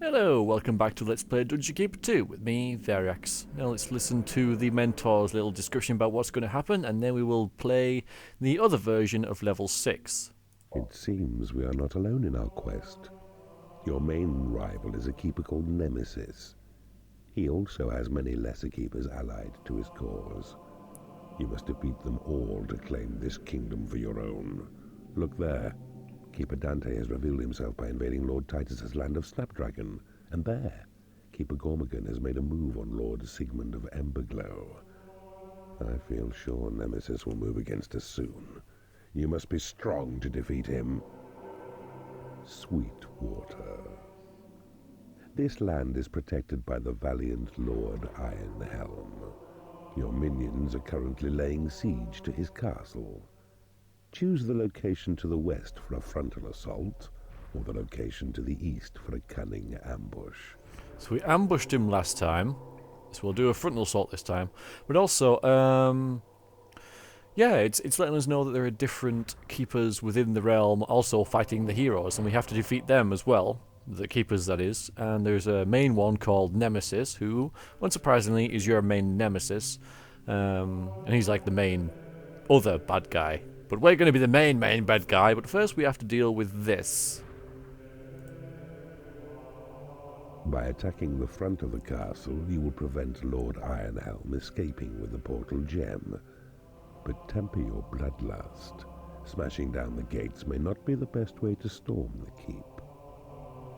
Hello, welcome back to Let's Play Dungeon Keeper 2 with me, Variax. Now let's listen to the mentor's little description about what's going to happen, and then we will play the other version of level 6. It seems we are not alone in our quest. Your main rival is a keeper called Nemesis. He also has many lesser keepers allied to his cause. You must defeat them all to claim this kingdom for your own. Look there. Keeper Dante has revealed himself by invading Lord Titus's land of Snapdragon. And there, Keeper Gormagan has made a move on Lord Sigmund of Emberglow. I feel sure Nemesis will move against us soon. You must be strong to defeat him. Sweetwater. This land is protected by the valiant Lord Ironhelm. Your minions are currently laying siege to his castle. Choose the location to the west for a frontal assault, or the location to the east for a cunning ambush. So we ambushed him last time, so we'll do a frontal assault this time. But also, yeah, it's letting us know that there are different keepers within the realm also fighting the heroes, and we have to defeat them as well. The keepers, that is. And there's a main one called Nemesis, who, unsurprisingly, is your main nemesis. And he's like the main other bad guy. But we're going to be the main bad guy. But first we have to deal with this. By attacking the front of the castle, you will prevent Lord Ironhelm escaping with the portal gem. But temper your bloodlust. Smashing down the gates may not be the best way to storm the keep.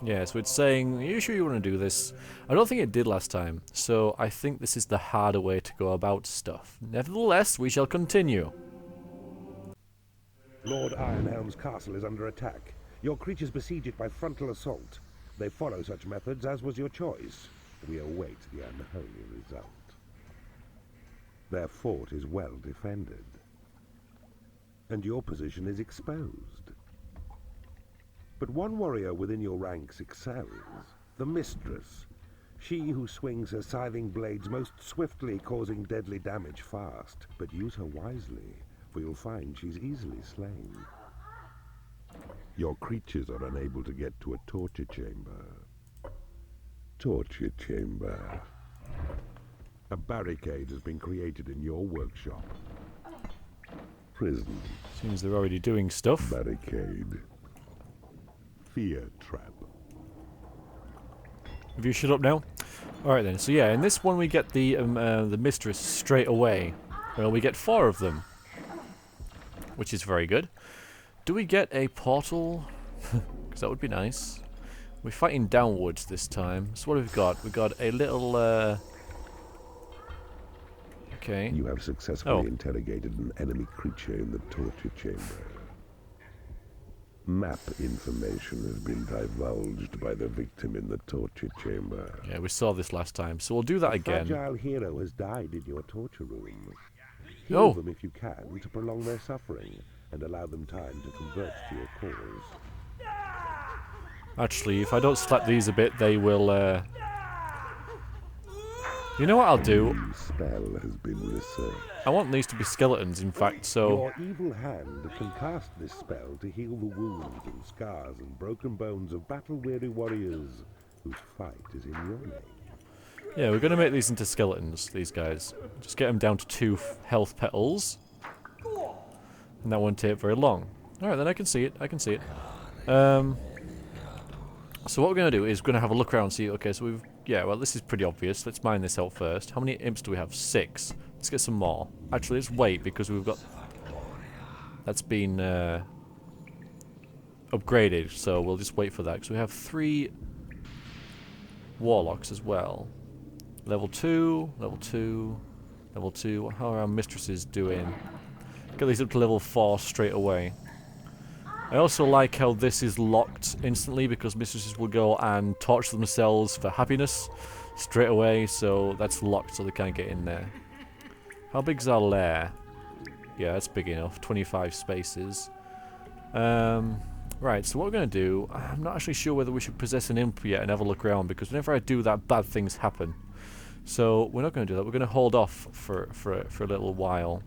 Yeah, so it's saying, are you sure you want to do this? I don't think it did last time, so I think this is the harder way to go about stuff. Nevertheless, we shall continue. Lord Ironhelm's castle is under attack. Your creatures besiege it by frontal assault. They follow such methods as was your choice. We await the unholy result. Their fort is well defended, and your position is exposed. But one warrior within your ranks excels, the Mistress. She who swings her scything blades most swiftly, causing deadly damage fast. But use her wisely, for you'll find she's easily slain. Your creatures are unable to get to a torture chamber. Torture chamber. A barricade has been created in your workshop. Prison. Seems they're already doing stuff. Barricade. Fear trap. Have you shut up now? Alright then, so yeah, in this one we get the Mistress straight away. Well, we get 4 of them, which is very good. Do we get a portal? Because that would be nice. We're fighting downwards this time. So what have we got? We've got a little, okay. You have successfully interrogated an enemy creature in the torture chamber. Map information has been divulged by the victim in the torture chamber. Yeah, we saw this last time, so we'll do that again. A fragile hero has died in your torture room. Heal them if you can to prolong their suffering and allow them time to convert to your cause. Actually, if I don't slap these a bit, they will, You know what I'll do? A new spell has been researched. I want these to be skeletons, in fact, so... Your evil hand can cast this spell to heal the wounds and scars and broken bones of battle-weary warriors whose fight is in your name. Yeah, we're going to make these into skeletons, these guys. Just get them down to 2 health petals. And that won't take very long. Alright, then I can see it, So what we're going to do is we're going to have a look around and see, okay, so we've... Yeah, well, this is pretty obvious. Let's mine this out first. How many imps do we have? 6. Let's get some more. Actually, let's wait, because we've got... That's been upgraded, so we'll just wait for that. Because we have 3 warlocks as well. Level 2, level 2, level 2. How are our mistresses doing? Get these up to level 4 straight away. I also like how this is locked instantly, because mistresses will go and torch themselves for happiness straight away, so that's locked so they can't get in there. How big's our lair? Yeah, that's big enough. 25 spaces. Right, so what we're going to do, I'm not actually sure whether we should possess an imp yet and have a look around, because whenever I do that, bad things happen. So we're not going to do that. We're going to hold off for a little while.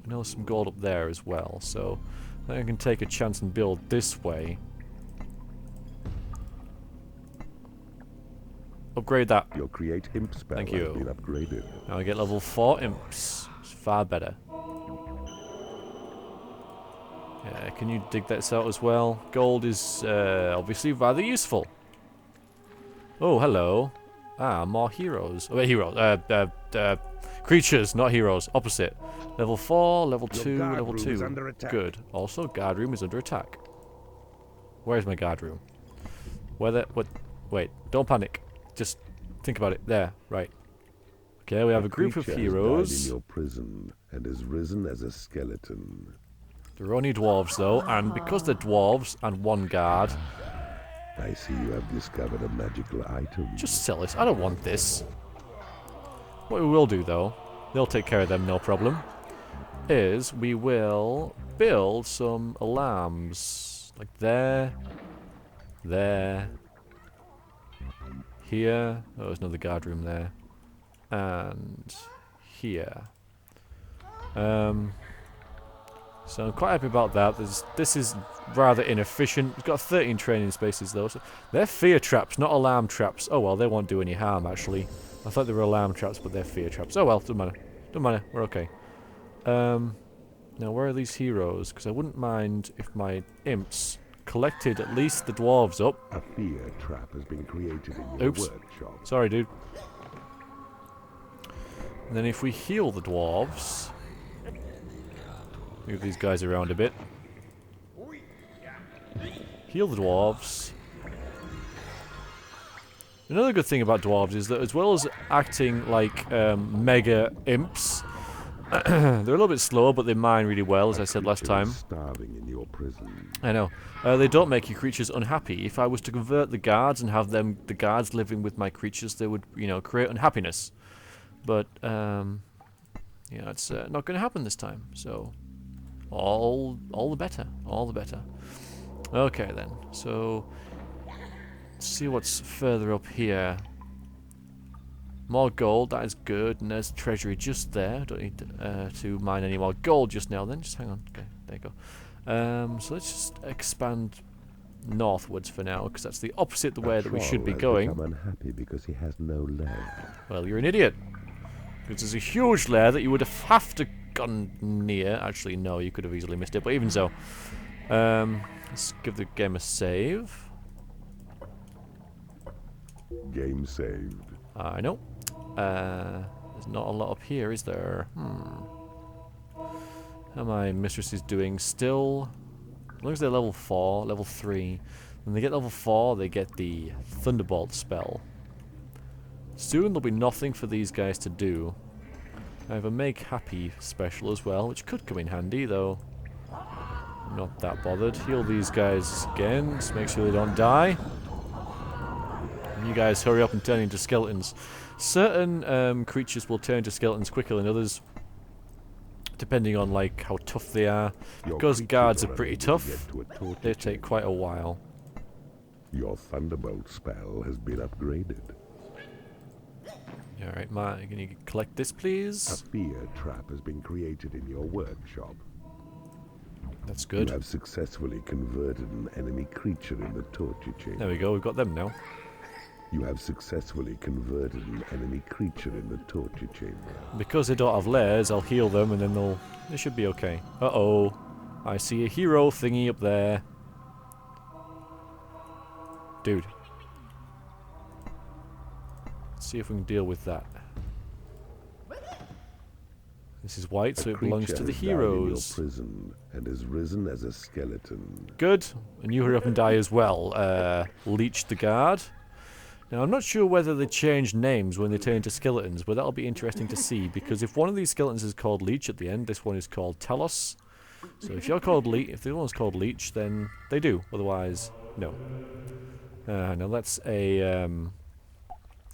I know there's some gold up there as well, so... I can take a chance and build this way. upgrade that. Your create imp spell Thank has you. been upgraded. Now I get level 4 imps. It's far better. Yeah, can you dig this out as well? Gold is obviously rather useful. Oh, hello. Ah, more heroes. Oh, wait, heroes. Creatures, not heroes. Opposite. Level 4, level 2, guard level room 2. is under attack. Good. Also, guard room is under attack. Where's my guard room? Where the... What? Wait, don't panic. Just think about it. There, right. Okay, we have a group of creature heroes. has died in your prison and has risen as a skeleton. They're only dwarves, though, and because they're dwarves and one guard... I see you have discovered a magical item. Just sell it. I don't want this. What we will do, though, they'll take care of them, no problem, is we will build some alarms. Like there, here. Oh, there's another guard room there. And here. So I'm quite happy about that. This is rather inefficient. It's got 13 training spaces though. So they're fear traps, not alarm traps. Oh well, they won't do any harm actually. I thought they were alarm traps, but they're fear traps. Oh well, doesn't matter. Doesn't matter. We're okay. Now where are these heroes? Because I wouldn't mind if my imps collected at least the dwarves up. A fear trap has been created in your workshop. Sorry, dude. And then if we heal the dwarves. Move these guys around a bit. Heal the dwarves. Another good thing about dwarves is that as well as acting like mega imps, they're a little bit slower, but they mine really well, as I said last time. Starving in your prison. I know. They don't make your creatures unhappy. If I was to convert the guards and have the guards living with my creatures, they would, create unhappiness. But, it's not going to happen this time, so... All the better. All the better. Okay then. So let's see what's further up here. More gold, that is good, and there's treasury just there. Don't need to mine any more gold just now then. Just hang on. Okay, there you go. So let's just expand northwards for now, because that's the opposite the way that we should be going. I'm unhappy because he has no leg. Well, you're an idiot. Because there's a huge lair that you would have to gone near. Actually, no, you could have easily missed it, but even so. Let's give the game a save. Game saved. I know. There's not a lot up here, is there? How my mistresses doing? Still, as long as they're level 4, level 3. When they get level 4, they get the Thunderbolt spell. Soon there'll be nothing for these guys to do. I have a make happy special as well, which could come in handy, though I'm not that bothered. Heal these guys again, just make sure they don't die. And you guys hurry up and turn into skeletons. Certain creatures will turn into skeletons quicker than others, depending on like how tough they are. Because guards are pretty tough, they take quite a while. Your Thunderbolt spell has been upgraded. Alright, can you collect this, please? A fear trap has been created in your workshop. That's good. You have successfully converted an enemy creature in the torture chamber. There we go, we've got them now. You have successfully converted an enemy creature in the torture chamber. Because they don't have lairs, I'll heal them and then they should be okay. Uh-oh. I see a hero thingy up there. Dude. Let's see if we can deal with that. This is white, so it belongs to the heroes. Prison and has risen as a skeleton. Good. And you hurry up and die as well. Leech the guard. Now, I'm not sure whether they change names when they turn into skeletons, but that'll be interesting to see, because if one of these skeletons is called Leech at the end, this one is called Telos. So if you're called Leech, if the other one's called Leech, then they do. Otherwise, no. Now that's a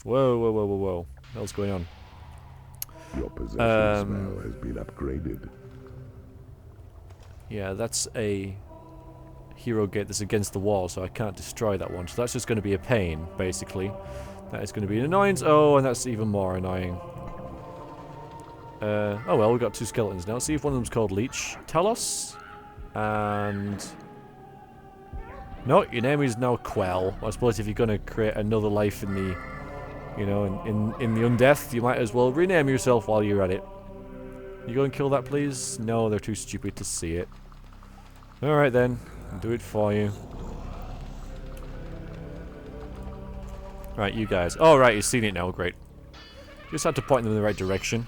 whoa. What else going on? Your possession spell has been upgraded. Yeah, that's a hero gate that's against the wall, so I can't destroy that one. So that's just going to be a pain, basically. That is going to be an annoyance. Oh, and that's even more annoying. Oh well, we've got 2 skeletons now. See if one of them's called Leech. Telos. And... no, your name is now Quell. I suppose if you're going to create another life in the You know, in the undeath, you might as well rename yourself while you're at it. You go and kill that, please? No, they're too stupid to see it. Alright then, I'll do it for you. Right, you guys. Oh, right, you've seen it now, great. Just had to point them in the right direction.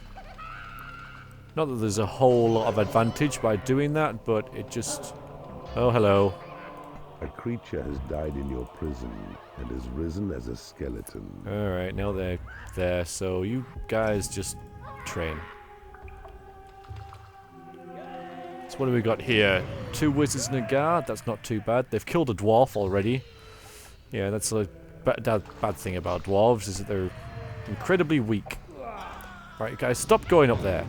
Not that there's a whole lot of advantage by doing that, but it just... Oh, hello. A creature has died in your prison and has risen as a skeleton. Alright, now they're there, so you guys just train. So what do we got here? 2 wizards and a guard, that's not too bad. They've killed a dwarf already. Yeah, that's a bad thing about dwarves, is that they're incredibly weak. Right, guys, stop going up there.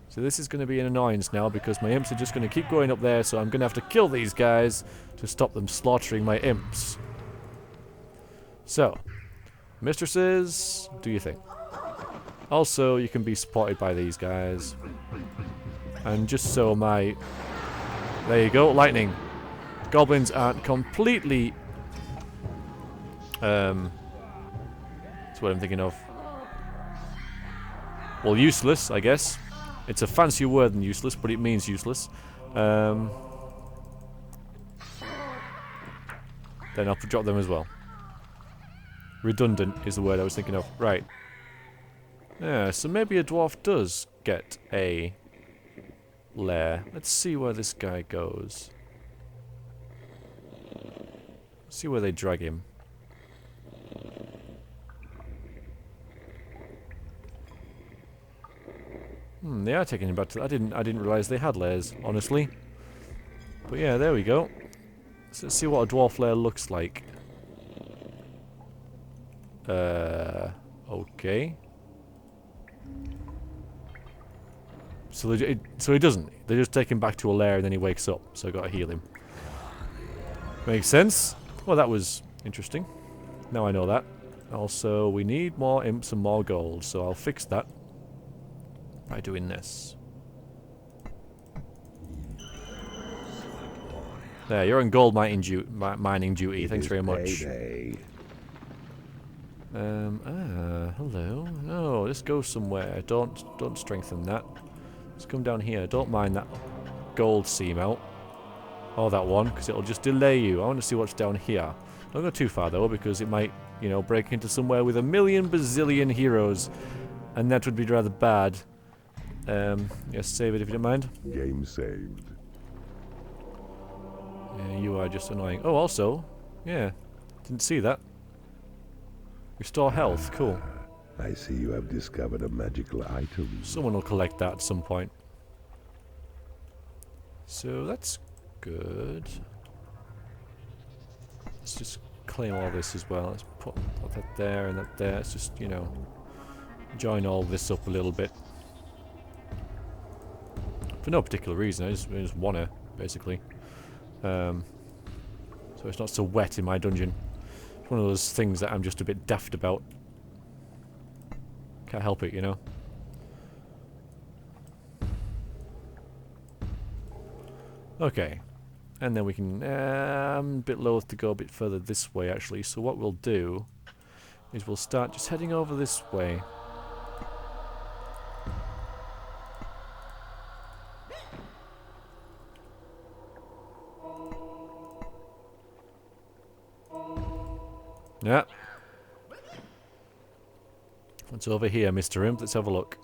So this is going to be an annoyance now, because my imps are just going to keep going up there, so I'm going to have to kill these guys to stop them slaughtering my imps. So, mistresses, do your thing. Also, you can be supported by these guys. And just so my... There you go, lightning. Goblins aren't completely... That's what I'm thinking of. Well, useless, I guess. It's a fancier word than useless, but it means useless. Then I'll drop them as well. Redundant is the word I was thinking of. Right. Yeah, so maybe a dwarf does get a lair. Let's see where this guy goes. See where they drag him. They are taking him back to... I didn't realise they had lairs, honestly. But yeah, there we go. So let's see what a dwarf lair looks like. Okay. So he doesn't. They just take him back to a lair and then he wakes up. So I gotta heal him. Makes sense. Well, that was interesting. Now I know that. Also, we need more imps and more gold, so I'll fix that by doing this. There, you're on gold mining duty. Thanks very much. Hello. No, let's go somewhere. Don't strengthen that. Let's come down here. Don't mind that gold seam out. Or that one, because it'll just delay you. I want to see what's down here. Don't go too far though, because it might, you know, break into somewhere with a million bazillion heroes, and that would be rather bad. Yes, save it if you don't mind. Game saved. Yeah, you are just annoying. Oh, also, yeah, didn't see that. Restore health, cool. I see you have discovered a magical item. Someone will collect that at some point. So that's good. Let's just claim all this as well. Let's put that there and that there. Let's just, you know, join all this up a little bit. For no particular reason, I just wanna, basically. So it's not so wet in my dungeon. It's one of those things that I'm just a bit daft about. Can't help it, you know. Okay. And then we can... I'm a bit loath to go a bit further this way, actually. So what we'll do is we'll start just heading over this way. Yeah. What's over here, Mr. Imp? Let's have a look.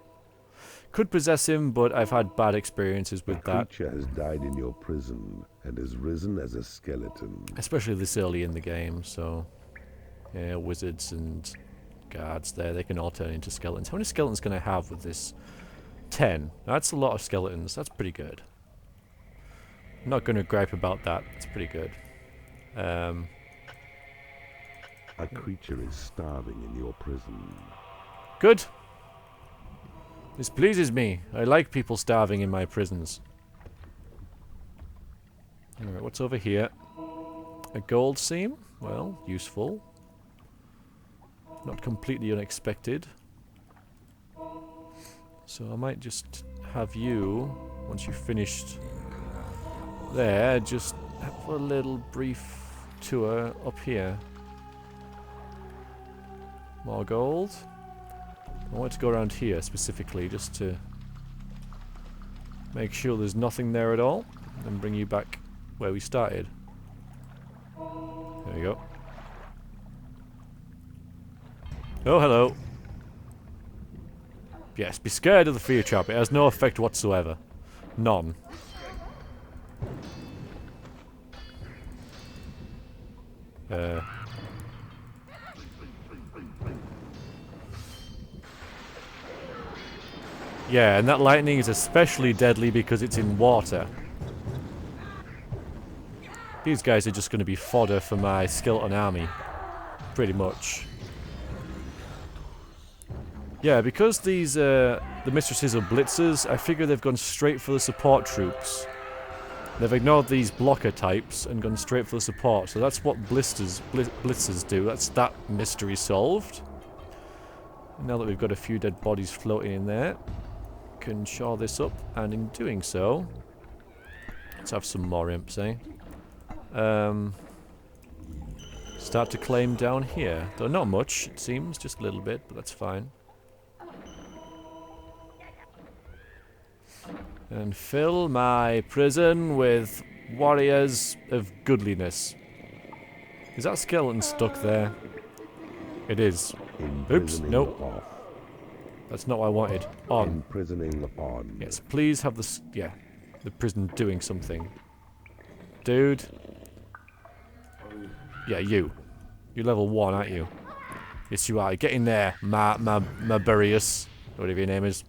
Could possess him, but I've had bad experiences with that. A creature has died in your prison and has risen as a skeleton. Especially this early in the game, so... Yeah, wizards and guards there, they can all turn into skeletons. How many skeletons can I have with this? 10. That's a lot of skeletons. That's pretty good. I'm not going to gripe about that. It's pretty good. A creature is starving in your prison. Good. This pleases me. I like people starving in my prisons. Alright, what's over here? A gold seam? Well, useful. Not completely unexpected. So I might just have you, once you've finished there, just have a little brief tour up here. More gold. I want to go around here specifically just to make sure there's nothing there at all. And bring you back where we started. There we go. Oh, hello. Yes, be scared of the fear trap. It has no effect whatsoever. None. Yeah, and that lightning is especially deadly because it's in water. These guys are just going to be fodder for my skeleton army. Pretty much. Yeah, because these, the mistresses are blitzers, I figure they've gone straight for the support troops. They've ignored these blocker types and gone straight for the support. So that's what blitzers do. That's that mystery solved. Now that we've got a few dead bodies floating in there, can shore this up, and in doing so, let's have some more imps, eh? Start to claim down here. Though not much, it seems, just a little bit, but that's fine. And fill my prison with warriors of goodliness. Is that skeleton stuck there? It is. Oops, nope. Off. That's not what I wanted. On. Imprisoning on. Yes, please have the the prison doing something. Dude. Yeah, you. You're level 1, aren't you? Yes, you are. Get in there, Maburius. Whatever your name is.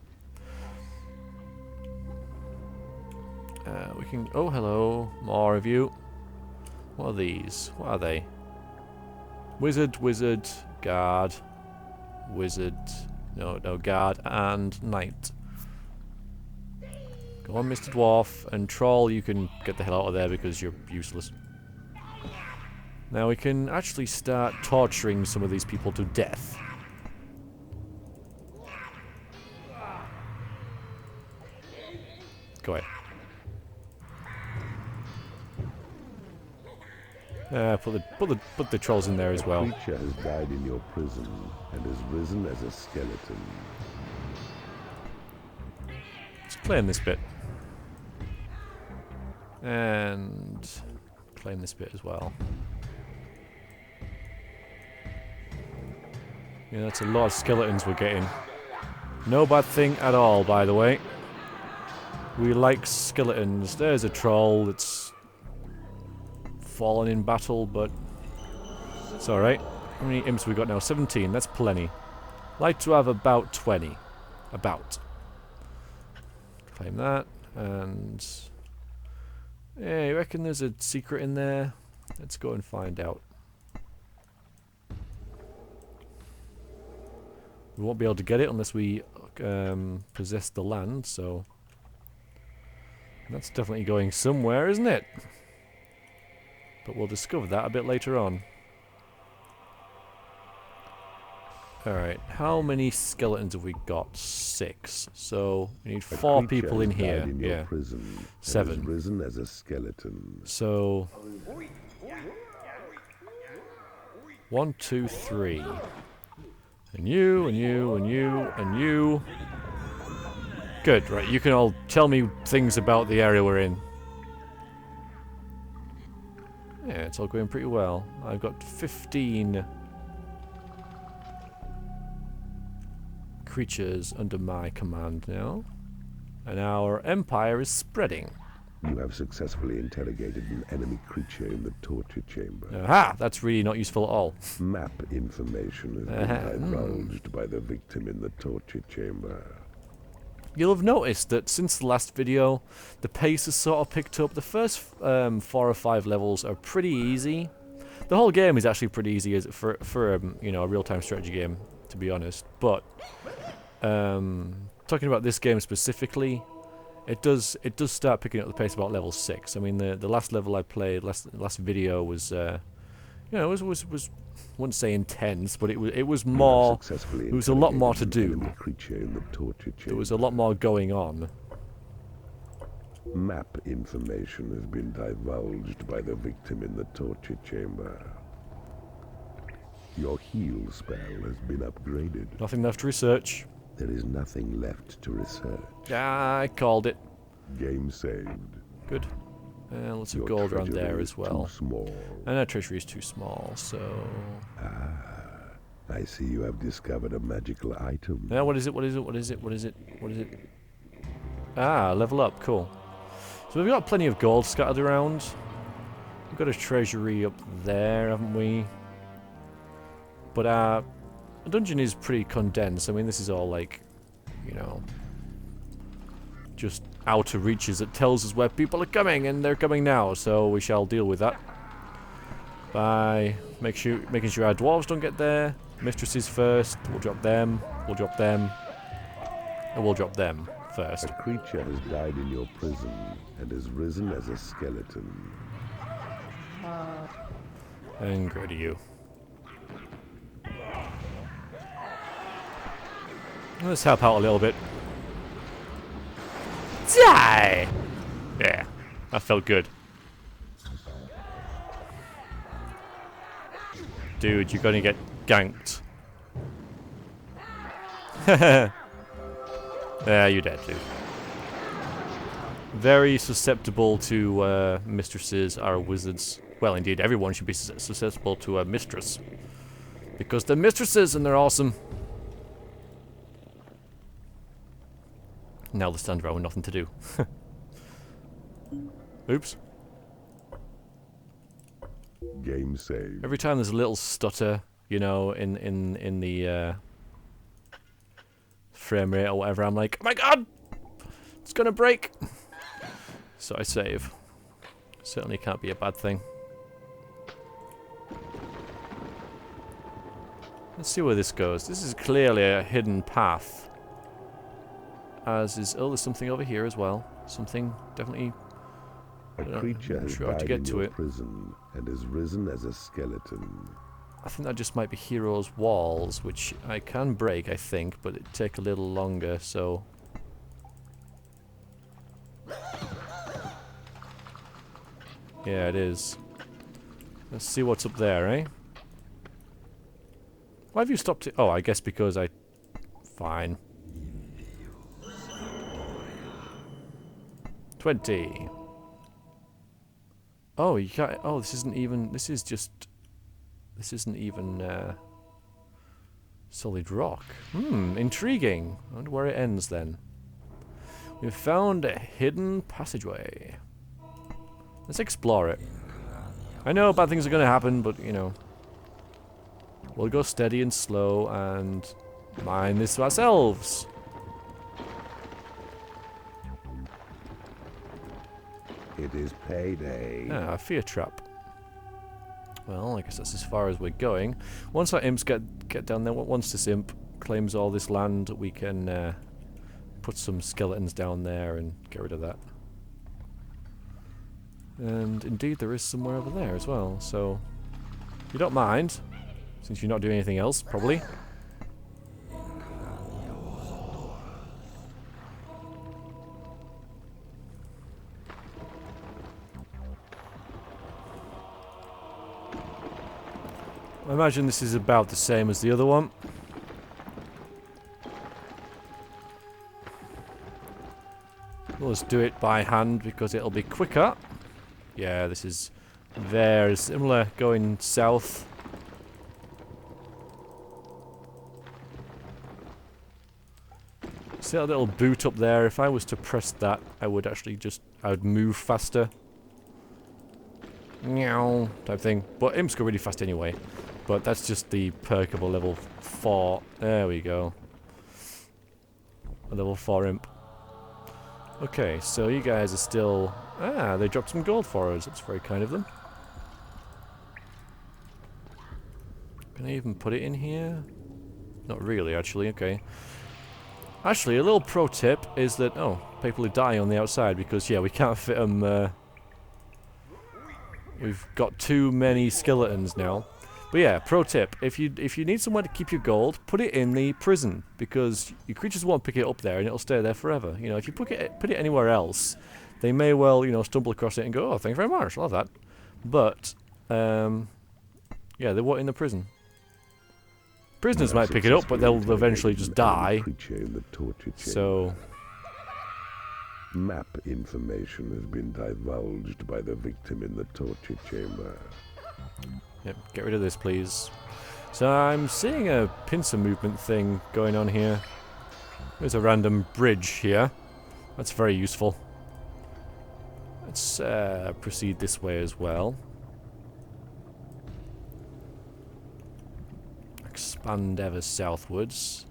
We can... Oh, hello. More of you. What are these? What are they? Wizard, guard, wizard... No, guard and knight. Go on, Mr. Dwarf. And Troll, you can get the hell out of there because you're useless. Now we can actually start torturing some of these people to death. Go ahead. Put the trolls in there as well. A creature has died in your prison and has risen as a skeleton. Let's claim this bit. And claim this bit as well. Yeah, that's a lot of skeletons we're getting. No bad thing at all, by the way. We like skeletons. There's a troll that's fallen in battle, but it's alright. How many imps we got now? 17. That's plenty. Like to have about 20. About. Claim that. And... yeah, you reckon there's a secret in there? Let's go and find out. We won't be able to get it unless we possess the land, so... that's definitely going somewhere, isn't it? But we'll discover that a bit later on. Alright, how many skeletons have we got? 6. So, we need 4 people in here. Yeah. 7. Risen as a skeleton. So... 1, 2, 3. And you, and you, and you, and you. Good, right, you can all tell me things about the area we're in. Yeah, it's all going pretty well. I've got 15 creatures under my command now. And our empire is spreading. You have successfully interrogated an enemy creature in the torture chamber. Aha! That's really not useful at all. Map information has been divulged by the victim in the torture chamber. You'll have noticed that since the last video, the pace has sort of picked up. The first 4 or 5 levels are pretty easy. The whole game is actually pretty easy for you know, a real-time strategy game, to be honest. But talking about this game specifically, it does start picking up the pace about level 6. I mean, the last level I played, last video was you know, was wouldn't say intense, but it was more. There was a lot more to do. There was a lot more going on. Map information has been divulged by the victim in the torture chamber. Your heal spell has been upgraded. Nothing left to research. There is nothing left to research. Ah, I called it. Game saved. Good. And lots of Your gold around treasury there is as well. Too small. And our treasury is too small, so... I see you have discovered a magical item. Now, what is it? What is it? What is it? What is it? What is it? Ah, level up. Cool. So we've got plenty of gold scattered around. We've got a treasury up there, haven't we? But our dungeon is pretty condensed. I mean, this is all like, you know, just outer reaches. It tells us where people are coming, and they're coming now. So we shall deal with that by making sure our dwarves don't get there. Mistresses first. We'll drop them. We'll drop them. And we'll drop them first. A creature has died in your prison and has risen as a skeleton. And go to you. Let's help out a little bit. Die! Yeah, that felt good. Dude, you're gonna get ganked. Yeah, you're dead, dude. Very susceptible to mistresses are wizards. Well, indeed, everyone should be susceptible to a mistress. Because they're mistresses and they're awesome. Now the stand around with nothing to do. Oops. Game saved. Every time there's a little stutter, you know, in the frame rate or whatever, I'm like, oh my god! It's gonna break! So I save. Certainly can't be a bad thing. Let's see where this goes. This is clearly a hidden path. As is... Oh, there's something over here as well. Something definitely... A creature has sure how to died get in to your it. prison and has risen as a skeleton. I think that just might be Hero's walls, which I can break, I think, but it'd take a little longer, so... Yeah, it is. Let's see what's up there, eh? Why have you stopped it? Oh, I guess because I... Fine. 20. Oh, you can't... Oh, this isn't even... This is just... This isn't even... solid rock. Intriguing. I wonder where it ends then. We've found a hidden passageway. Let's explore it. I know bad things are going to happen, but, you know... We'll go steady and slow and mine this to ourselves. It is payday. Ah, a fear trap. Well, I guess that's as far as we're going. Once our imps get down there, once this imp claims all this land, we can put some skeletons down there and get rid of that. And indeed, there is somewhere over there as well, so you don't mind, since you're not doing anything else, probably. I imagine this is about the same as the other one. Let's do it by hand because it'll be quicker. Yeah, this is very similar going south. See that little boot up there? If I was to press that, I would actually I would move faster. Meow type thing. But imps go really fast anyway. But that's just the perk of a level 4. There we go. A level 4 imp. Okay, so you guys are still... Ah, they dropped some gold for us. That's very kind of them. Can I even put it in here? Not really, actually. Okay. Actually, a little pro tip is that... Oh, people are dying on the outside because, yeah, we can't fit them... we've got too many skeletons now. But yeah, pro tip, if you need somewhere to keep your gold, put it in the prison, because your creatures won't pick it up there and it'll stay there forever. You know, if you put it anywhere else, they may well, you know, stumble across it and go, oh, thank you very much, I love that. But, yeah, they want in the prison. Prisoners might pick it up, but they'll eventually just die. In the torture chamber. So... Map information has been divulged by the victim in the torture chamber. Yep, get rid of this, please. So I'm seeing a pincer movement thing going on here. There's a random bridge here. That's very useful. Let's proceed this way as well. Expand ever southwards.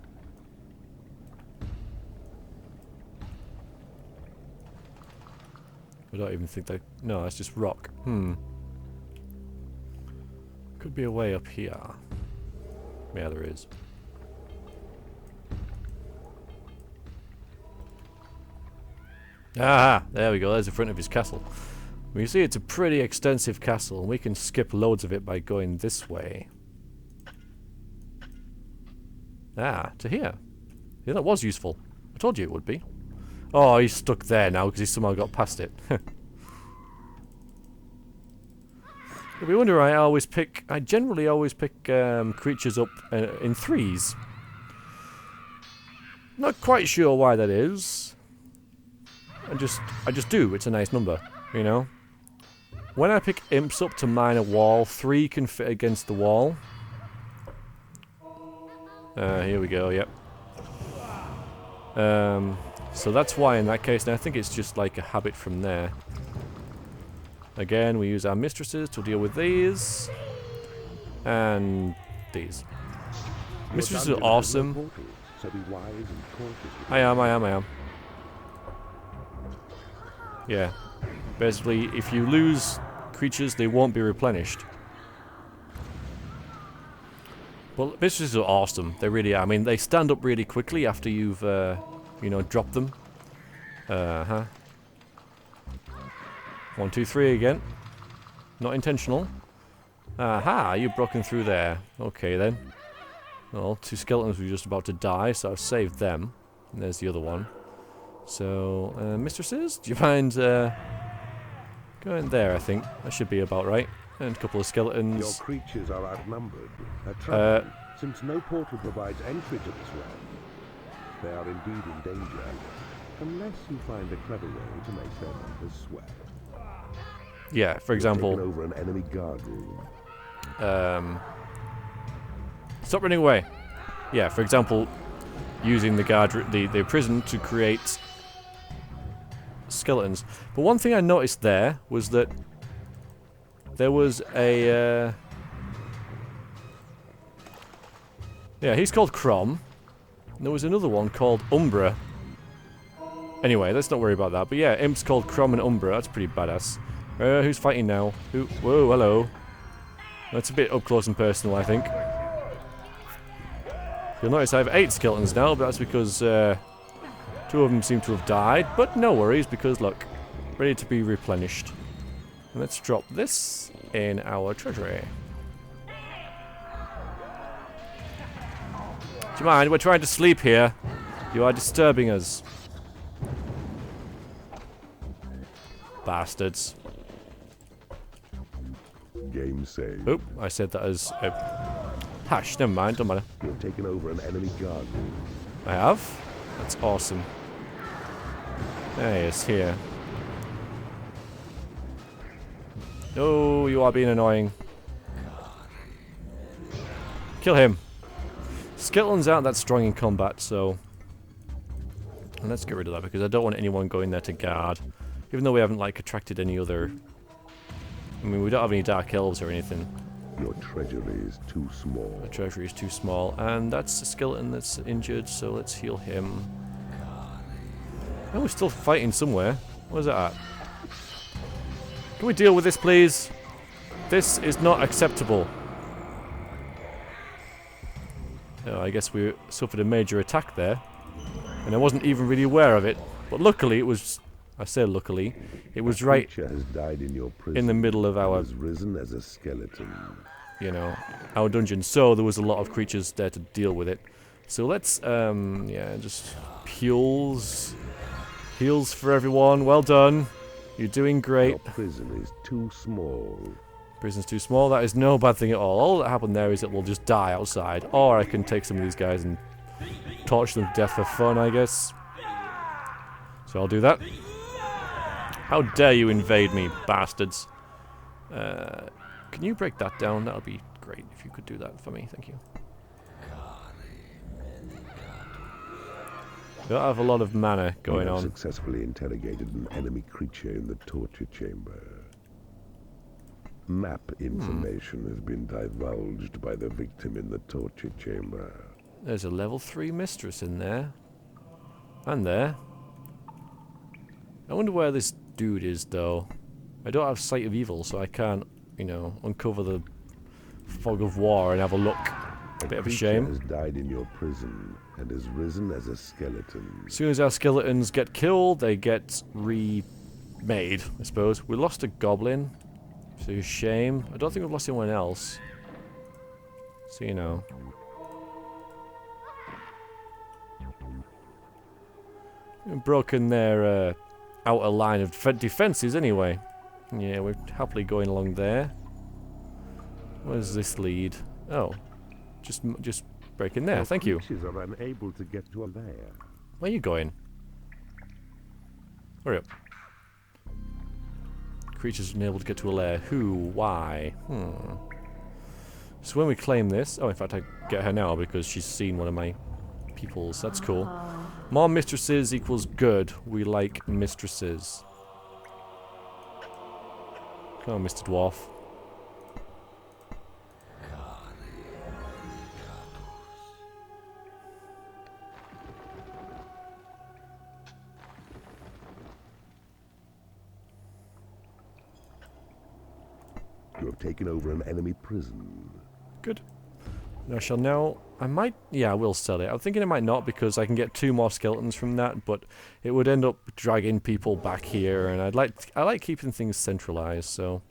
I don't even think that... No, that's just rock. Could be a way up here. Yeah, there is. Ah, there we go. There's the front of his castle. Well, you see, it's a pretty extensive castle, and we can skip loads of it by going this way. Ah, to here. Yeah, that was useful. I told you it would be. Oh, he's stuck there now because he somehow got past it. If you wonder, I generally always pick creatures up in threes. Not quite sure why that is. I just do. It's a nice number, you know. When I pick imps up to mine a wall, 3 can fit against the wall. Here we go. Yep. So that's why in that case, and I think it's just like a habit from there. Again, we use our mistresses to deal with these. And these. Mistresses are awesome. I am. Yeah. Basically, if you lose creatures, they won't be replenished. Well, mistresses are awesome. They really are. I mean, they stand up really quickly after you've, you know, dropped them. 1, 2, 3 again. Not intentional. Aha, you've broken through there. Okay then. Well, 2 skeletons were just about to die, so I've saved them. And there's the other one. So, mistresses, do you mind going there, I think? That should be about right. And a couple of skeletons. Your creatures are outnumbered. Since no portal provides entry to this realm, they are indeed in danger. Unless you find a clever way to make their numbers swell. Yeah, for example... Taken over an enemy guard room. Stop running away. Yeah, for example, using the the prison to create skeletons. But one thing I noticed there was that there was a... yeah, he's called Crom. And there was another one called Umbra. Anyway, let's not worry about that. But yeah, imps called Crom and Umbra. That's pretty badass. Who's fighting now? Who? Whoa, hello. That's a bit up close and personal, I think. You'll notice I have 8 skeletons now, but that's because 2 of them seem to have died. But no worries, because look, ready to be replenished. And let's drop this in our treasury. Do you mind? We're trying to sleep here. You are disturbing us. Bastards. Game saved. Oop, I said that as a hash. Never mind, don't matter. You've taken over an enemy guard room. I have? That's awesome. There he is, here. Oh, you are being annoying. Kill him. Skeletons aren't that strong in combat, so... And let's get rid of that, because I don't want anyone going there to guard. Even though we haven't, like, attracted any other... I mean, we don't have any dark elves or anything. Your treasury is too small. The treasury is too small. And that's a skeleton that's injured, so let's heal him. Oh, we're still fighting somewhere. Where's that at? Can we deal with this, please? This is not acceptable. Oh, I guess we suffered a major attack there. And I wasn't even really aware of it. But luckily, it was... I say luckily, it was right has died in your prison. in the middle of our... has risen as a skeleton. You know, our dungeon. So there was a lot of creatures there to deal with it. So let's, yeah, just heals. Heals for everyone. Well done. You're doing great. Your prison is too small. Prison's too small. That is no bad thing at all. All that happened there is that we'll just die outside. Or I can take some of these guys and torture them to death for fun, I guess. So I'll do that. How dare you invade me, bastards. Can you break that down? That would be great if you could do that for me. Thank you. I don't have a lot of mana going on. Successfully interrogated an enemy creature in the torture chamber. Map information has been divulged by the victim in the torture chamber. There's a level 3 mistress in there. And there. I wonder where this dude is, though. I don't have sight of evil, so I can't, you know, uncover the fog of war and have a look. A bit of a shame. Has died in your prison and has risen as a skeleton. As soon as our skeletons get killed, they get remade, I suppose. We lost a goblin. So a shame. I don't think we've lost anyone else. So you know. We've broken their outer line of defences anyway. Yeah, we're happily going along there. Where does this lead? Oh. Just break in there. Thank you. Creatures are unable to get to a lair. Where are you going? Hurry up. Creatures unable to get to a lair. Who? Why? So when we claim this... Oh, in fact, I get her now because she's seen one of my peoples. That's cool. More mistresses equals good. We like mistresses. Come on, Mr. Dwarf. You have taken over an enemy prison. Good. I shall now... I might... Yeah, I will sell it. I'm thinking I might not because I can get 2 more skeletons from that, but it would end up dragging people back here, and I like keeping things centralized, so...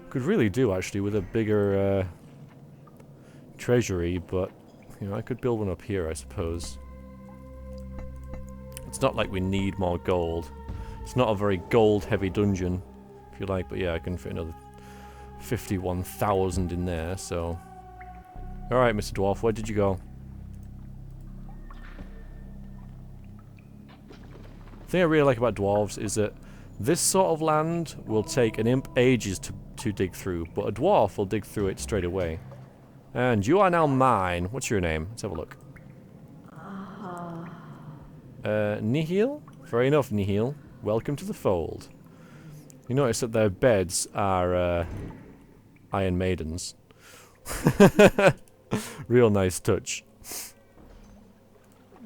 Could really do, actually, with a bigger treasury, but, you know, I could build one up here, I suppose. It's not like we need more gold. It's not a very gold-heavy dungeon, if you like, but yeah, I can fit another 51,000 in there, so... Alright, Mr. Dwarf, where did you go? The thing I really like about dwarves is that this sort of land will take an imp ages to dig through, but a dwarf will dig through it straight away. And you are now mine. What's your name? Let's have a look. Nihil? Fair enough, Nihil. Welcome to the fold. You notice that their beds are Iron Maidens. Real nice touch.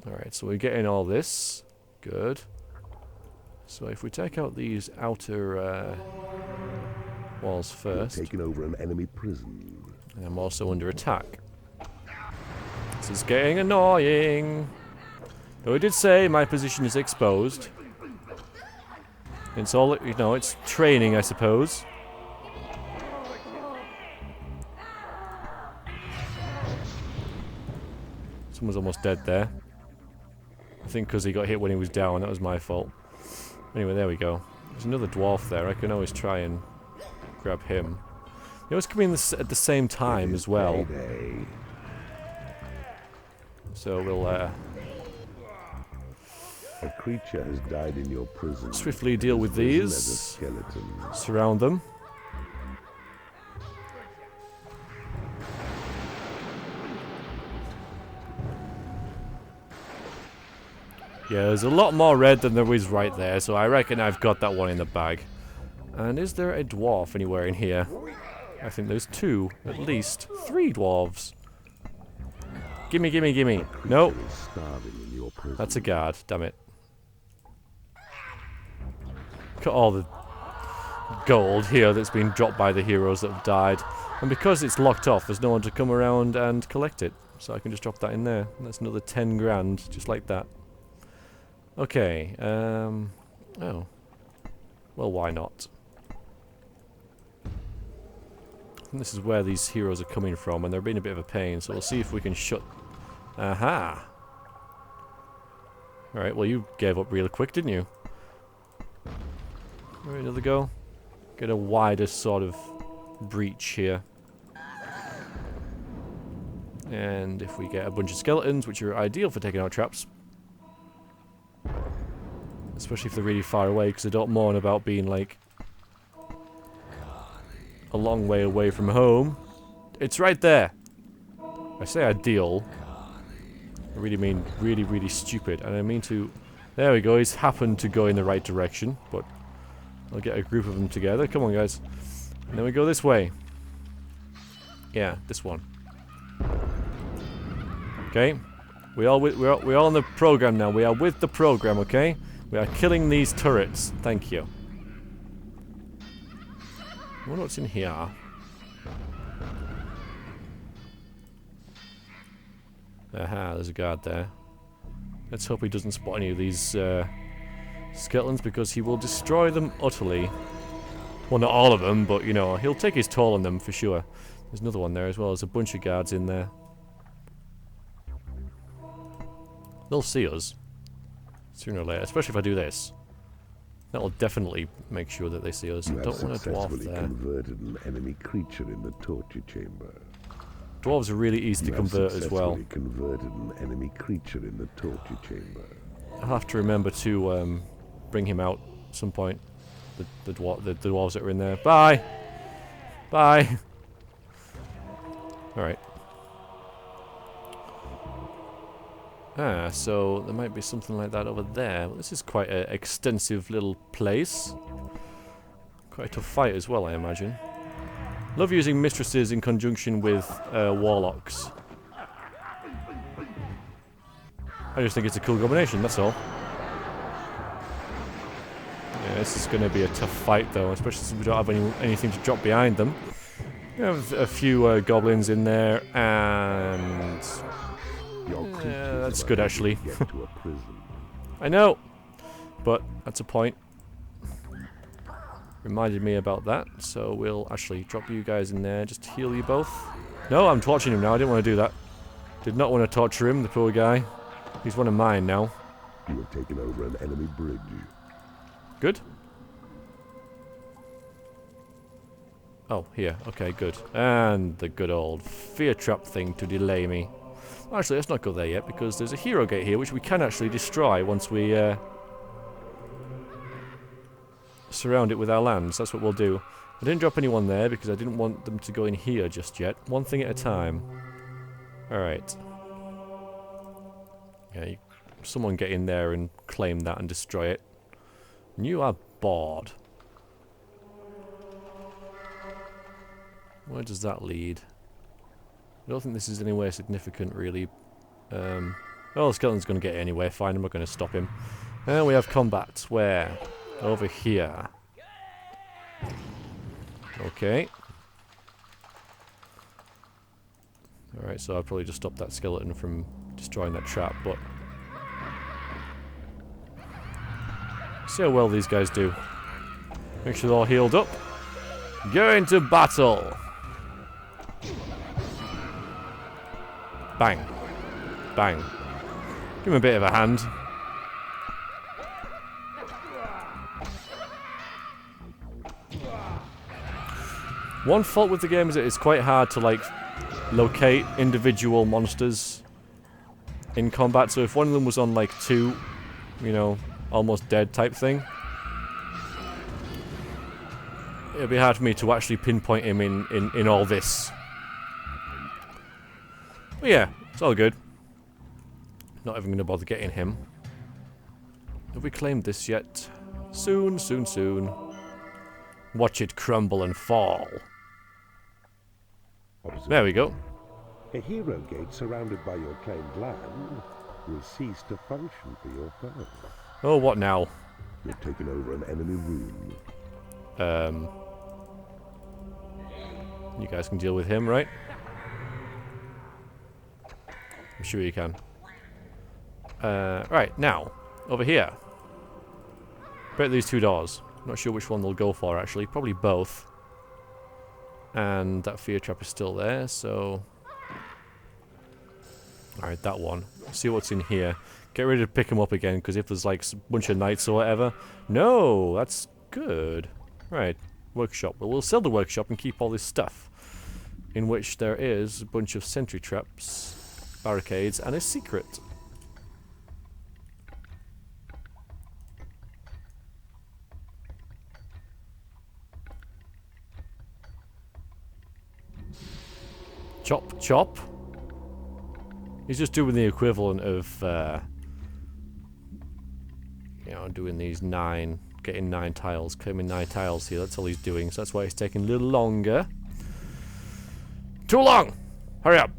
Alright, so we're getting all this. Good. So if we take out these outer walls first. Taking over an enemy prison. I'm also under attack. This is getting annoying. Though I did say my position is exposed. It's all, you know, it's training, I suppose. Someone's almost dead there. I think because he got hit when he was down. That was my fault. Anyway, there we go. There's another dwarf there. I can always try and grab him. He always come in at the same time as well. So we'll a creature has died in your prison. Swiftly deal with these. Surround them. Yeah, there's a lot more red than there is right there, so I reckon I've got that one in the bag. And is there a dwarf anywhere in here? I think there's 2, at least 3 dwarves. Gimme, gimme, gimme. Nope. That's a guard, damn it. Look at all the gold here that's been dropped by the heroes that have died. And because it's locked off, there's no one to come around and collect it. So I can just drop that in there. And that's another 10 grand, just like that. Okay, oh. Well, why not? And this is where these heroes are coming from, and they're being a bit of a pain, so we'll see if we can shut... Aha! Alright, well you gave up real quick, didn't you? Alright, another go. Get a wider sort of breach here. And if we get a bunch of skeletons, which are ideal for taking out traps, especially if they're really far away, because I don't mourn about being like a long way away from home. It's right there. I say ideal. I really mean really, really stupid. And I mean to... There we go, he's happened to go in the right direction. But I'll get a group of them together. Come on, guys. And then we go this way. Yeah, this one. Okay. We're all on the program now. We are with the program, okay? We are killing these turrets. Thank you. I wonder what's in here. Aha, there's a guard there. Let's hope he doesn't spot any of these skeletons, because he will destroy them utterly. Well, not all of them, but, you know, he'll take his toll on them for sure. There's another one there as well. There's a bunch of guards in there. They'll see us sooner or later, especially if I do this. That'll definitely make sure that they see us. You I don't want a dwarf successfully there. converted an enemy creature in the torture chamber. Dwarves are really easy to convert as well. You converted an enemy creature in the torture chamber. I'll have to remember to bring him out at some point. The dwarves that are in there. Bye! Bye! Alright. Ah, so there might be something like that over there. Well, this is quite an extensive little place. Quite a tough fight as well, I imagine. Love using mistresses in conjunction with warlocks. I just think it's a cool combination, that's all. Yeah, this is going to be a tough fight though, especially since we don't have anything to drop behind them. We have a few goblins in there, and... yeah, that's good actually. I know, but that's a point. Reminded me about that, so we'll actually drop you guys in there just to heal you both. No, I'm torturing him now. I didn't want to do that. Did not want to torture him, the poor guy. He's one of mine now. You have taken over an enemy bridge. Good. Oh, here. Okay, good. And the good old fear trap thing to delay me. Actually, let's not go there yet, because there's a hero gate here which we can actually destroy once we surround it with our lands. That's what we'll do. I didn't drop anyone there because I didn't want them to go in here just yet. One thing at a time. Alright. Yeah, someone get in there and claim that and destroy it. And you are bored. Where does that lead? I don't think this is anywhere significant, really. Well, the skeleton's going to get it anyway. Fine, I'm not going to stop him. And we have combat. Where? Over here. Okay. Alright, so I'll probably just stop that skeleton from destroying that trap, but... see how well these guys do. Make sure they're all healed up. Go into battle! Bang. Bang. Give him a bit of a hand. One fault with the game is that it's quite hard to, like, locate individual monsters in combat. So if one of them was on, like, 2, you know, almost dead type thing, it'd be hard for me to actually pinpoint him in all this. But yeah, it's all good. Not even going to bother getting him. Have we claimed this yet? Soon, soon, soon. Watch it crumble and fall. There we go. A hero gate surrounded by your claimed land will cease to function for your foe. Oh, what now? You've taken over an enemy room. You guys can deal with him, right? I'm sure you can. Right, now, over here. Bet these 2 doors. Not sure which one they'll go for, actually. Probably both. And that fear trap is still there, so... alright, that one. See what's in here. Get ready to pick them up again, because if there's like a bunch of knights or whatever... no! That's good. Right. workshop. But we'll sell the workshop and keep all this stuff, in which there is a bunch of sentry traps, barricades, and a secret. Chop, chop. He's just doing the equivalent of, you know, doing these getting 9 tiles, claiming 9 tiles here. That's all he's doing, so that's why it's taking a little longer. Too long! Hurry up!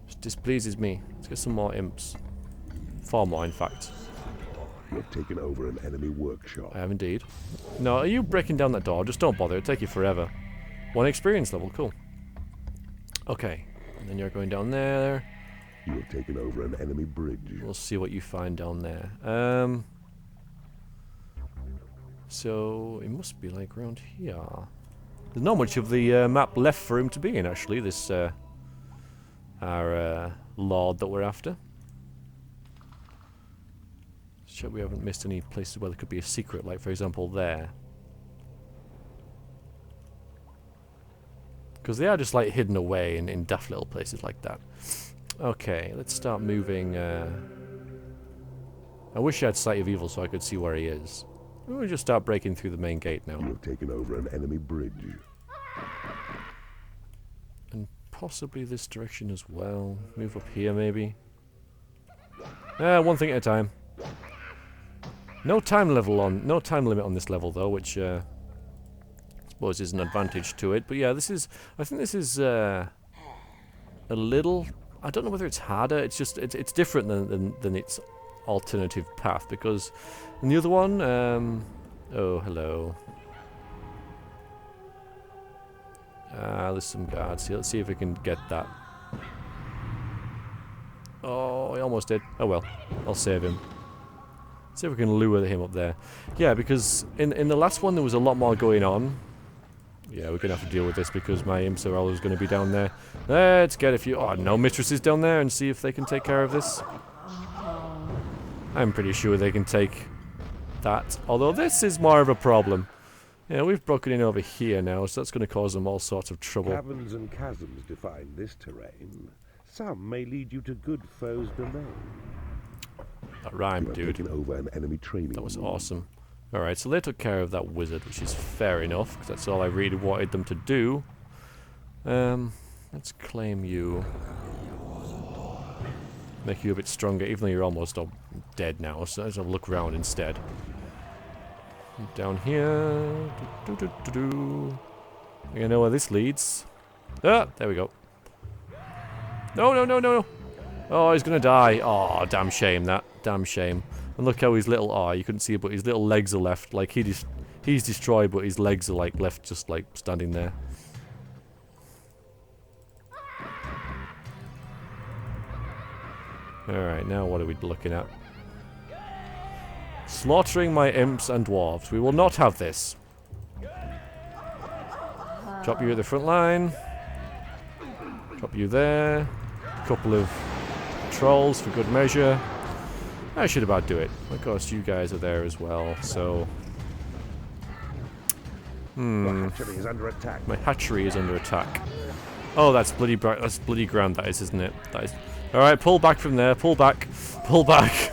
This displeases me. Let's get some more imps. 4 more, in fact. You've taken over an enemy workshop. I have indeed. No, are you breaking down that door? Just don't bother, it'll take you forever. 1 experience level, cool. Okay, and then you're going down there. You have taken over an enemy bridge. We'll see what you find down there. So, it must be like around here. There's not much of the map left for him to be in, actually, this, our lord that we're after. Check we haven't missed any places where there could be a secret, like, for example, there. Because they are just, like, hidden away in daft little places like that. Okay, let's start moving. I wish I had Sight of Evil so I could see where he is. We'll just start breaking through the main gate now. You have taken over an enemy bridge. And possibly this direction as well. Move up here, maybe. One thing at a time. No time limit on this level, though, which I suppose is an advantage to it. But yeah, I think this is a little. I don't know whether it's harder. It's just it's different than its alternative path, because in the other one, oh hello. There's some guards here. Let's see if we can get that. Oh, I almost did. Oh well, I'll save him. See if we can lure him up there. Yeah, because in the last one there was a lot more going on. Yeah, we're gonna have to deal with this because my imps are always gonna be down there. Let's get a few. Oh no, mistresses down there and see if they can take care of this. I'm pretty sure they can take that. Although this is more of a problem. Yeah, we've broken in over here now, so that's going to cause them all sorts of trouble. Caverns and chasms define this terrain. Some may lead you to good foes' domain. That rhymed, dude. Taken over an enemy training. That was awesome. Alright, so they took care of that wizard, which is fair enough, because that's all I really wanted them to do. Let's claim you. Make you a bit stronger, even though you're almost all dead now, so let's have a look around instead. Down here. You know where this leads. Ah, there we go. No, no, no, no, no. Oh, he's gonna die. Oh, damn shame that. Damn shame. And look how his little, oh, you couldn't see it, but his little legs are left. Like, he's destroyed, but his legs are, like, left just, like, standing there. Alright, now what are we looking at? Slaughtering my imps and dwarves. We will not have this. Drop you at the front line. Drop you there. A couple of trolls for good measure. I should about do it. Of course, you guys are there as well, so... The hatchery is under attack. My hatchery is under attack. Oh, that's bloody grand, that is, isn't it? That is... Alright, pull back from there. Pull back. Pull back.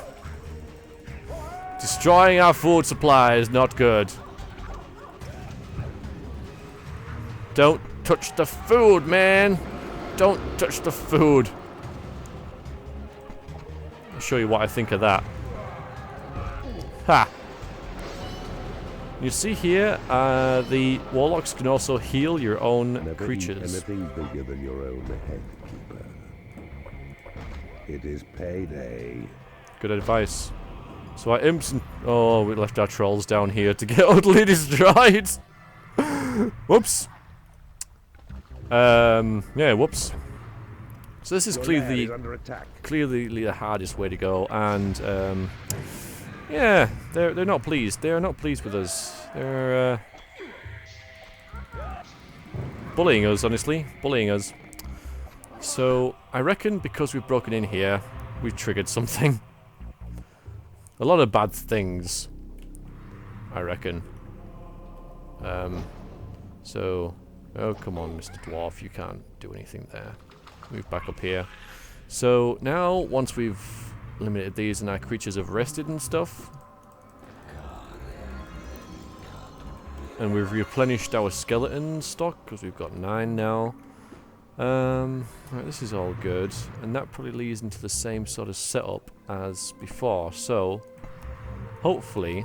Destroying our food supply is not good. Don't touch the food, man. Don't touch the food. I'll show you what I think of that. Ha! You see here, the warlocks can also heal your own Never creatures. Eat anything bigger than your own head, keeper. It is payday. Good advice. So our imps and... Oh, we left our trolls down here to get utterly destroyed. Whoops. Yeah, whoops. So this is clearly the hardest way to go, and yeah, they're not pleased. They are not pleased with us. They're bullying us, honestly, bullying us. So I reckon because we've broken in here, we've triggered something. A lot of bad things, I reckon. So, oh come on, Mr. Dwarf, you can't do anything there. Move back up here. So now, once we've eliminated these and our creatures have rested and stuff, and we've replenished our skeleton stock, because we've got 9 now. Right, this is all good, and that probably leads into the same sort of setup as before, so hopefully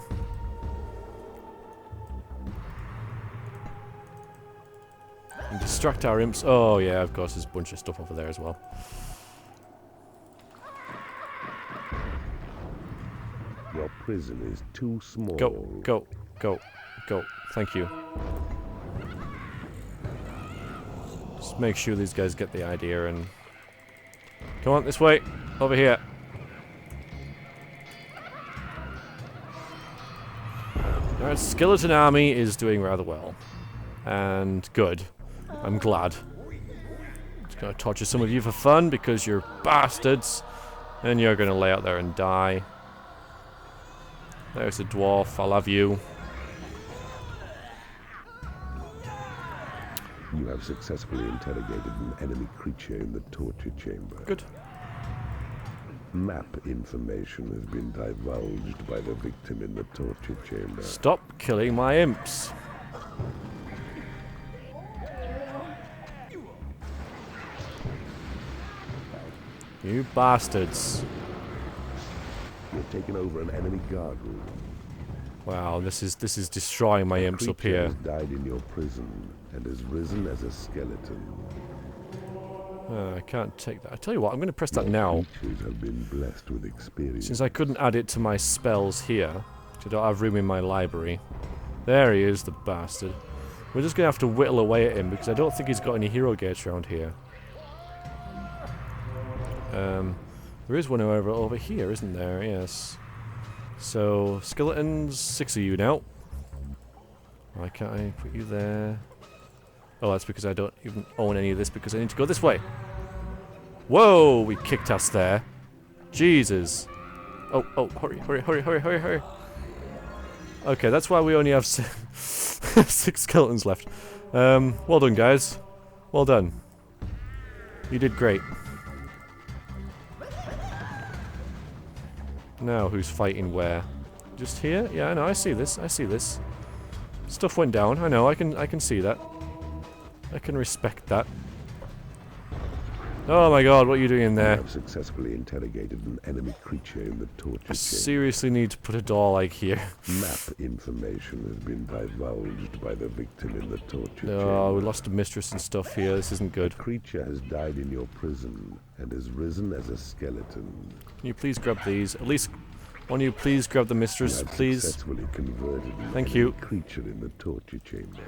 and distract our imps. Oh yeah, of course there's a bunch of stuff over there as well. Your prison is too small. Go, go, go, go. Thank you. Just make sure these guys get the idea and... Come on, this way! Over here! Our skeleton army is doing rather well. And good. I'm glad. Just gonna torture some of you for fun because you're bastards. And you're gonna lay out there and die. There's a dwarf, I'll have you. You have successfully interrogated an enemy creature in the torture chamber. Good. Map information has been divulged by the victim in the torture chamber. Stop killing my imps. You bastards. You've taken over an enemy guard room. Wow, this is destroying my imps up here. Has died in your prison and has risen as a skeleton. I can't take that. I tell you what, I'm going to press that now. Creatures have been blessed with experience. Since I couldn't add it to my spells here, which I don't have room in my library. There he is, the bastard. We're just going to have to whittle away at him because I don't think he's got any hero gates around here. There is one over here, isn't there? Yes. So, skeletons, 6 of you now. Why can't I put you there? Oh, that's because I don't even own any of this because I need to go this way. Whoa, we kicked us there. Jesus. Oh, hurry, hurry, hurry, hurry, hurry, hurry. Okay, that's why we only have 6 skeletons left. Well done, guys. Well done. You did great. Now, who's fighting where? Just here? Yeah, I know, I see this, I see this. Stuff went down, I know, I can see that. I can respect that. Oh my god, what are you doing in there? You have successfully interrogated an enemy creature in the torture chamber. I seriously need to put a door like here. Map information has been divulged by the victim in the torture chamber. Oh, we lost a mistress and stuff here, this isn't good. The creature has died in your prison and has risen as a skeleton. Can you please grab these? At least one of you please grab the mistress, please. Successfully converted an Thank you. Creature in the torture chamber.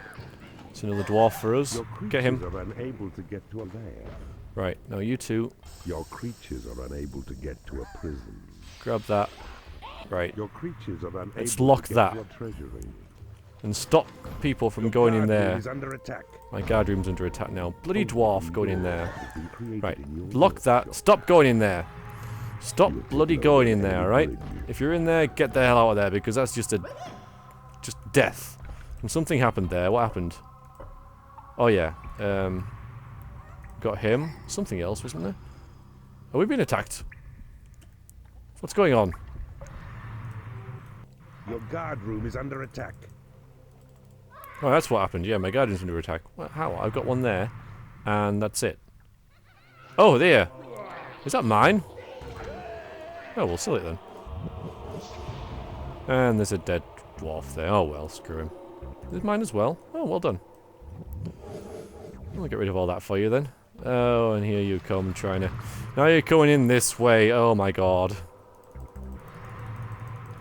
It's another dwarf for us. Get him. Your creatures are unable to get to a lair. Right, now you two. Your creatures are unable to get to a prison. Grab that. Right. Your creatures are unable Let's lock to get that. to a treasury. And stop people from going in there. Is under attack. My guard room's under attack now. Bloody dwarf going in there. Right. In your Lock that. workshop. Stop going in there. Stop bloody going in there, alright? If you're in there, get the hell out of there because that's just death. And something happened there. What happened? Oh yeah. Got him. Something else, wasn't there? Are we being attacked? What's going on? Your guard room is under attack. Oh, that's what happened. Yeah, my guard room's under attack. What, how? I've got one there. And that's it. Oh, there. Is that mine? Oh, we'll sell it then. And there's a dead dwarf there. Oh well, screw him. Is mine as well? Oh, well done. I'll get rid of all that for you then. Oh, and here you come trying to... Now you're coming in this way. Oh my god.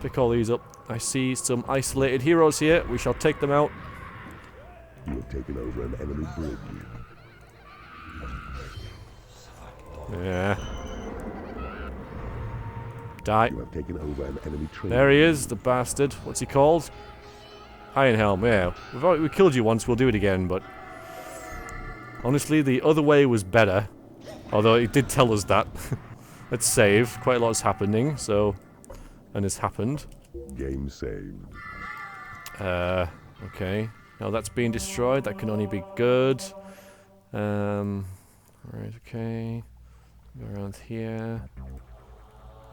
Pick all these up. I see some isolated heroes here. We shall take them out. You have taken over an enemy bridge. Yeah. Die. You have taken over an enemy train. There he is, the bastard. What's he called? Iron Helm, yeah. We killed you once, we'll do it again, but... Honestly, the other way was better. Although it did tell us that. Let's save. Quite a lot's happening, so... And it's happened. Game saved. Okay. Now that's being destroyed. That can only be good. Right, okay. Go around here.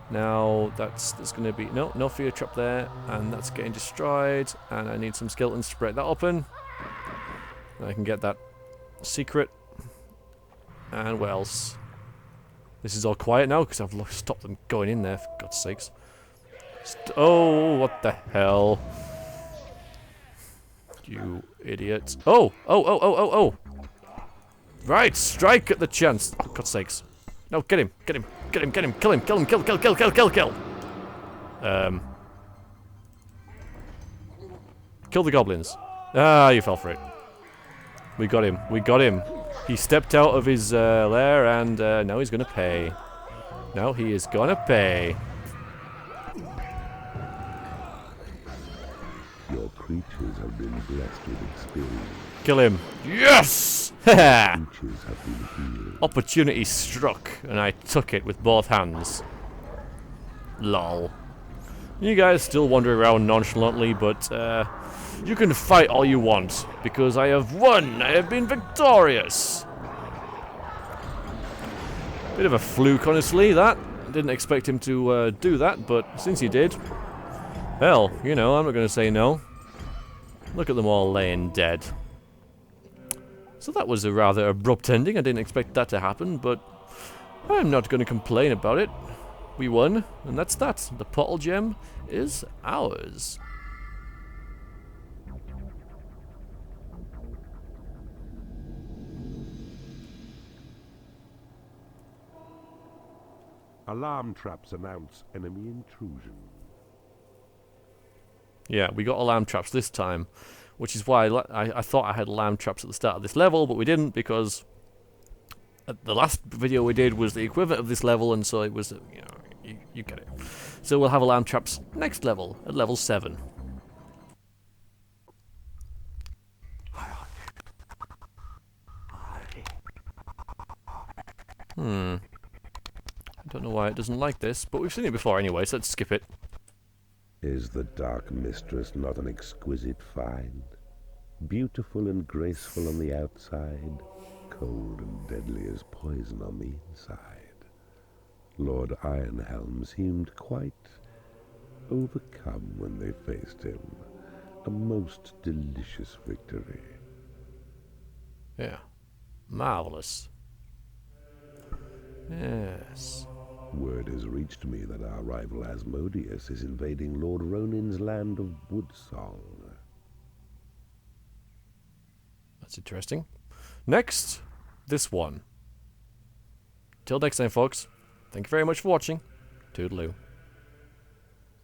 Now there's going to be no fear trap there, and that's getting destroyed. And I need some skeletons to break that open. And I can get that secret. And what else? This is all quiet now because I've stopped them going in there. For God's sakes! Oh, what the hell! You idiot! Oh! Right, strike at the chance. For God's sakes! No, get him! Kill him! Kill! Kill the goblins. Ah, you fell for it. We got him. He stepped out of his lair, and now he's gonna pay. Now he is gonna pay. Your creatures have been blessed with experience. Kill him. Yes! Ha! Creatures have been healed. Opportunity struck, and I took it with both hands. Lol. You guys still wander around nonchalantly, but you can fight all you want, because I have won! I have been victorious! Bit of a fluke, honestly, that. Didn't expect him to do that, but since he did, hell, you know, I'm not going to say no. Look at them all laying dead. So that was a rather abrupt ending. I didn't expect that to happen, but I'm not going to complain about it. We won, and that's that. The portal gem is ours. Alarm traps announce enemy intrusion. Yeah, we got alarm traps this time, which is why I thought I had alarm traps at the start of this level, but we didn't, because the last video we did was the equivalent of this level, and so it was, you know, you get it. So we'll have alarm traps next level, at level 7. I don't know why it doesn't like this, but we've seen it before anyway, so let's skip it. Is the Dark Mistress not an exquisite find? Beautiful and graceful on the outside, cold and deadly as poison on the inside. Lord Ironhelm seemed quite overcome when they faced him. A most delicious victory. Yeah. Marvelous. Yes. Word has reached me that our rival Asmodeus is invading Lord Ronin's land of Woodsong. That's interesting. Next, this one. Till next time, folks. Thank you very much for watching. Toodaloo.